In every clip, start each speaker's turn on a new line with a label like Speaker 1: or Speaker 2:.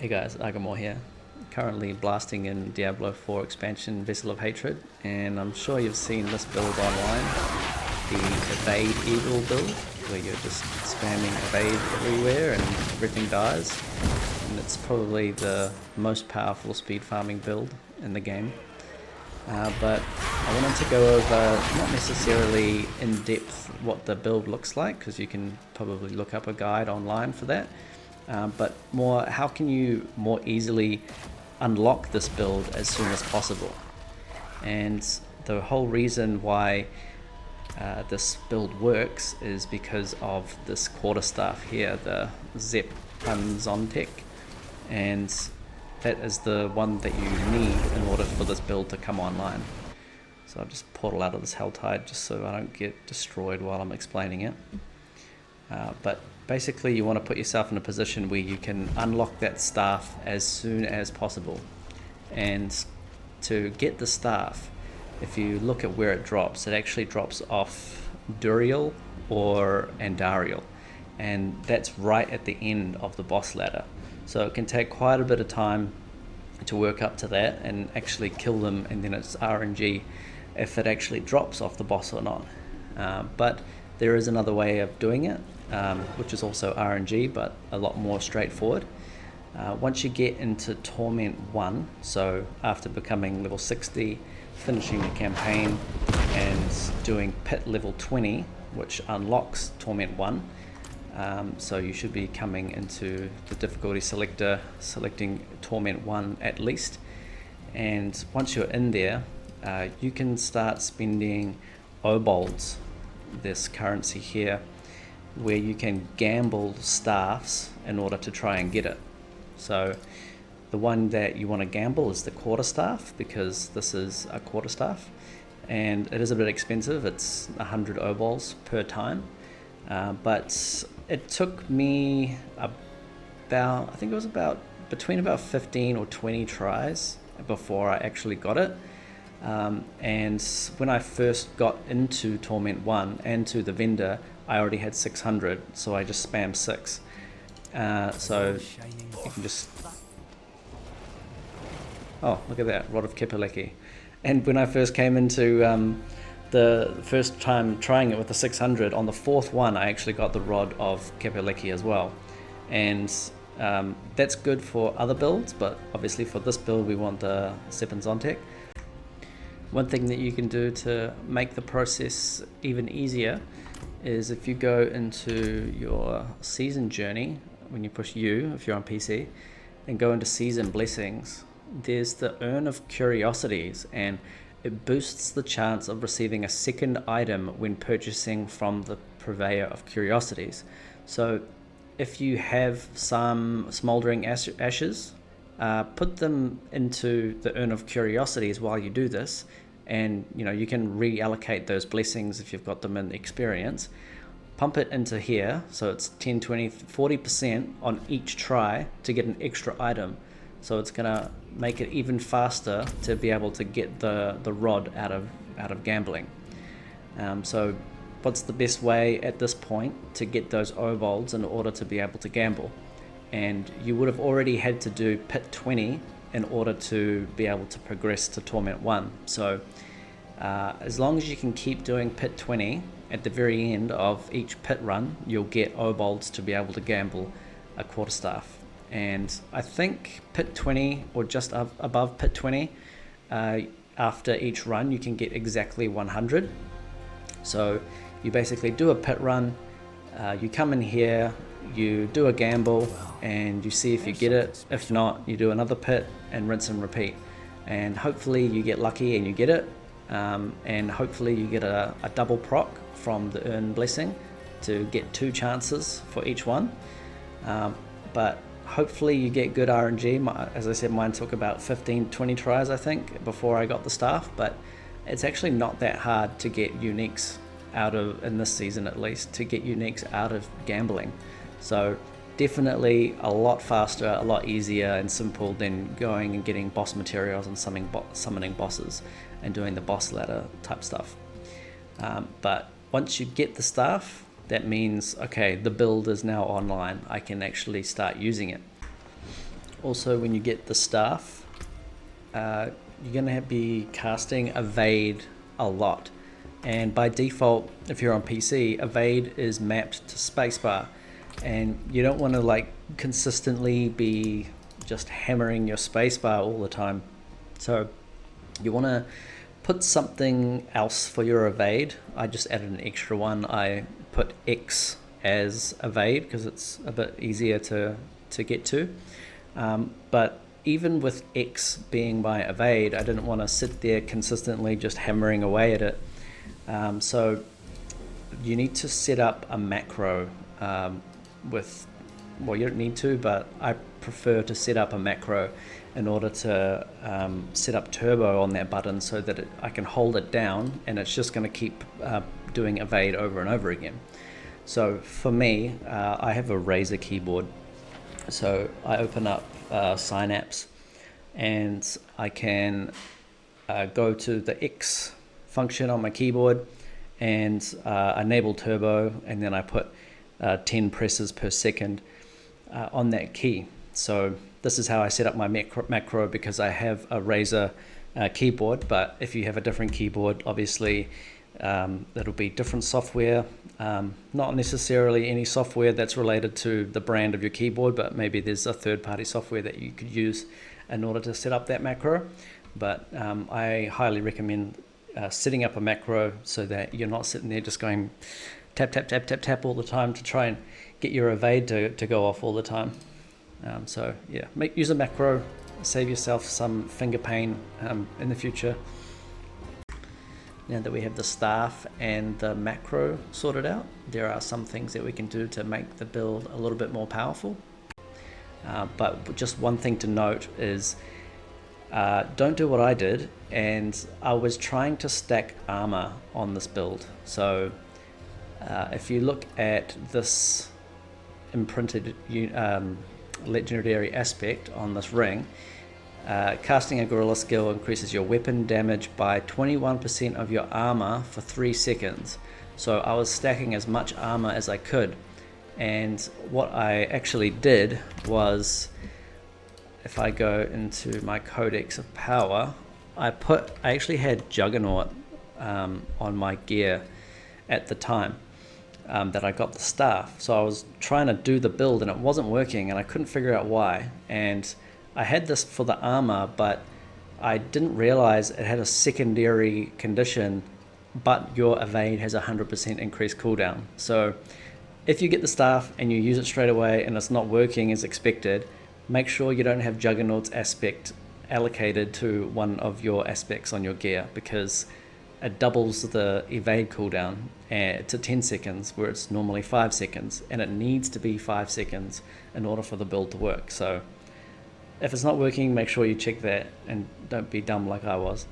Speaker 1: Hey guys, Agamor here. Currently blasting in Diablo 4 expansion Vessel of Hatred, and I'm sure you've seen this build online, the Evade Evil build, where you're just spamming evade everywhere and everything dies. And it's probably the most powerful speed farming build in the game. But I wanted to go over, not necessarily in depth what the build looks like, because you can probably look up a guide online for that. But more, how can you more easily unlock this build as soon as possible? And the whole reason why this build works is because of this quarterstaff here, the Zep Zontech, and that is the one that you need in order for this build to come online. So I'll just portal out of this Helltide just so I don't get destroyed while I'm explaining it. But basically you want to put yourself in a position where you can unlock that staff as soon as possible. And to get the staff, if you look at where it actually drops off Duriel or Andariel, and that's right at the end of the boss ladder. So it can take quite a bit of time to work up to that and actually kill them, and then it's RNG if it actually drops off the boss or not. But there is another way of doing it, which is also RNG, but a lot more straightforward. Once you get into Torment 1, so after becoming level 60, finishing the campaign, and doing Pit level 20, which unlocks Torment 1, so you should be coming into the difficulty selector, selecting Torment 1 at least. And once you're in there, you can start spending Obols, this currency here, where you can gamble staffs in order to try and get it. So the one that you want to gamble is the quarterstaff, because this is a quarterstaff and it is a bit expensive. It's 100 Obols per time, but it took me about, I think it was between about 15 or 20 tries before I actually got it. And when I first got into Torment 1 and to the vendor, I already had 600, so I just spammed 6. So you can just... Oh, look at that, Rod of Kepaleki. And when I first came into the first time trying it with the 600, on the 4th one I actually got the Rod of Kepaleki as well. And that's good for other builds, but obviously for this build we want the Zep Zontech. One thing that you can do to make the process even easier is if you go into your season journey, when you push U if you're on PC, and go into season blessings, there's the Urn of Curiosities, and it boosts the chance of receiving a second item when purchasing from the purveyor of curiosities. So if you have some smoldering ashes, put them into the Urn of Curiosities while you do this, and you can reallocate those blessings if you've got them in experience. Pump it into here, so it's 10, 20, 40% on each try to get an extra item. So it's gonna make it even faster to be able to get the rod out of gambling. So what's the best way at this point to get those Obolds in order to be able to gamble? And you would have already had to do Pit 20 in order to be able to progress to Torment 1. So as long as you can keep doing Pit 20, at the very end of each pit run, you'll get Obolds to be able to gamble a quarterstaff. And I think Pit 20 or just above Pit 20, after each run, you can get exactly 100. So you basically do a pit run, you come in here, you do a gamble, and you see if you get it. If not, you do another pit and rinse and repeat. And hopefully you get lucky and you get it. And hopefully you get a double proc from the Urn Blessing to get 2 chances for each one. But hopefully you get good RNG. As I said, mine took about 15-20 tries, I think, before I got the staff, but it's actually not that hard to get uniques out of, in this season at least, to get uniques out of gambling. So definitely a lot faster, a lot easier and simple than going and getting boss materials and summoning bosses and doing the boss ladder type stuff. But once you get the staff, that means, okay, the build is now online. I can actually start using it. Also, when you get the staff, you're going to be casting evade a lot, and by default, if you're on PC, evade is mapped to spacebar, and you don't want to like consistently be just hammering your spacebar all the time. So you want to put something else for your evade. I just added an extra one. I put X as evade because it's a bit easier to get to. But even with X being my evade, I didn't want to sit there consistently just hammering away at it. So you need to set up a macro with, well, you don't need to, but I prefer to set up a macro in order to set up turbo on that button so that I can hold it down and it's just going to keep doing evade over and over again. So for me, I have a Razer keyboard. So I open up Synapse and I can go to the X function on my keyboard and enable turbo, and then I put 10 presses per second on that key. So this is how I set up my macro because I have a Razer keyboard, but if you have a different keyboard, obviously it'll be different software, not necessarily any software that's related to the brand of your keyboard, but maybe there's a third-party software that you could use in order to set up that macro. But I highly recommend setting up a macro so that you're not sitting there just going tap, tap, tap, tap, tap all the time to try and get your evade to go off all the time. So yeah, use a macro, save yourself some finger pain in the future. Now that we have the staff and the macro sorted out, there are some things that we can do to make the build a little bit more powerful. But just one thing to note is don't do what I did, and I was trying to stack armor on this build. So if you look at this imprinted legendary aspect on this ring, casting a gorilla skill increases your weapon damage by 21% of your armor for 3 seconds. So I was stacking as much armor as I could, and what I actually did was, if I go into my Codex of Power, I actually had Juggernaut on my gear at the time that I got the staff. So I was trying to do the build and it wasn't working, and I couldn't figure out why. And I had this for the armor, but I didn't realize it had a secondary condition, but your evade has 100% increased cooldown. So if you get the staff and you use it straight away and it's not working as expected, make sure you don't have Juggernaut's aspect allocated to one of your aspects on your gear, because it doubles the evade cooldown to 10 seconds where it's normally 5 seconds, and it needs to be 5 seconds in order for the build to work. So if it's not working, make sure you check that and don't be dumb like I was.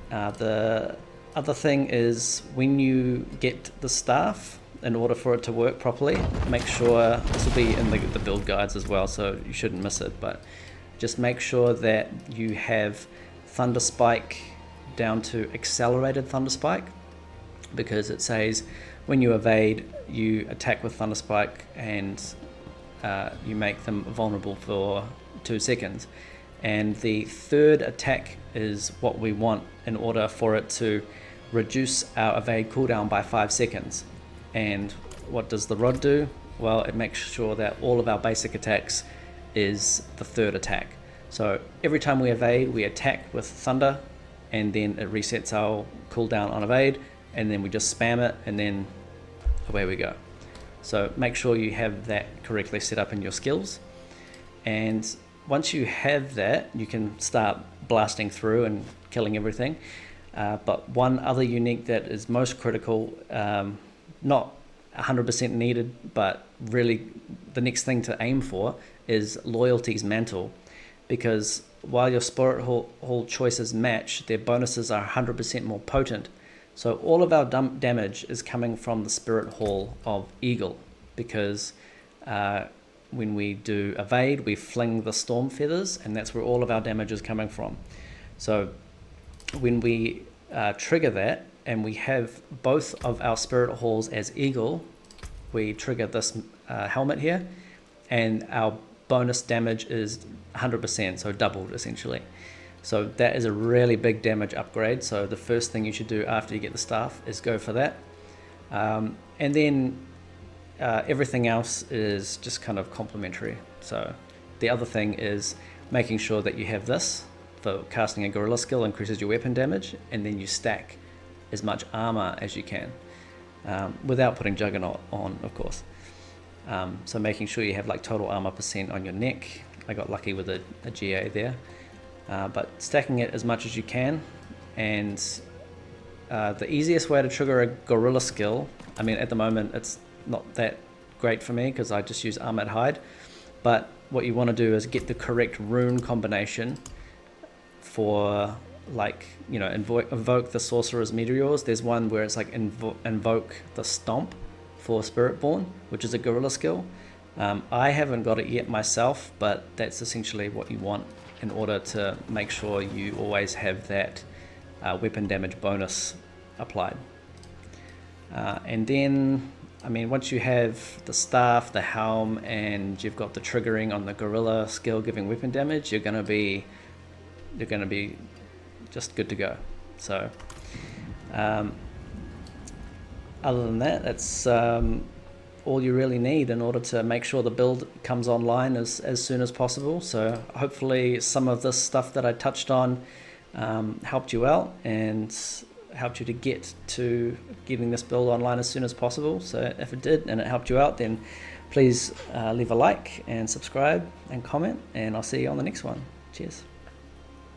Speaker 1: The other thing is, when you get the staff, in order for it to work properly, make sure, this will be in the build guides as well, so you shouldn't miss it, but just make sure that you have Thunder Spike down to accelerated Thunder Spike, because it says when you evade, you attack with Thunder Spike and you make them vulnerable for 2 seconds. And the third attack is what we want in order for it to reduce our evade cooldown by 5 seconds. And what does the rod do? Well, it makes sure that all of our basic attacks is the third attack. So every time we evade, we attack with thunder, and then it resets our cooldown on evade, and then we just spam it, and then away we go. So make sure you have that correctly set up in your skills. And once you have that, you can start blasting through and killing everything. But one other unique that is most critical, not 100% needed, but really the next thing to aim for, is Loyalty's Mantle. Because while your Spirit Hall choices match, their bonuses are 100% more potent. So all of our damage is coming from the Spirit Hall of Eagle, because when we do evade, we fling the Storm Feathers, and that's where all of our damage is coming from. So when we trigger that, and we have both of our Spirit Halls as Eagle, we trigger this helmet here, and our bonus damage is 100%, so doubled essentially. So that is a really big damage upgrade. So the first thing you should do after you get the staff is go for that. And then everything else is just kind of complementary. So the other thing is making sure that you have this for casting a gorilla skill, increases your weapon damage, and then you stack as much armor as you can, without putting Juggernaut on, of course. So making sure you have like total armor % on your neck. I got lucky with a GA there. But stacking it as much as you can, and the easiest way to trigger a gorilla skill, I mean at the moment it's not that great for me because I just use Armored Hide, but what you want to do is get the correct rune combination for, like, you know, invoke the Sorcerer's Meteors. There's one where it's like invoke the Stomp for Spiritborn, which is a gorilla skill. I haven't got it yet myself, but that's essentially what you want in order to make sure you always have that weapon damage bonus applied. And then, I mean, once you have the staff, the helm, and you've got the triggering on the gorilla skill giving weapon damage, you're gonna be just good to go. So other than that, that's all you really need in order to make sure the build comes online as soon as possible. So hopefully some of this stuff that I touched on helped you out and helped you to get to getting this build online as soon as possible. So if it did and it helped you out, then please leave a like and subscribe and comment, and I'll see you on the next one. Cheers.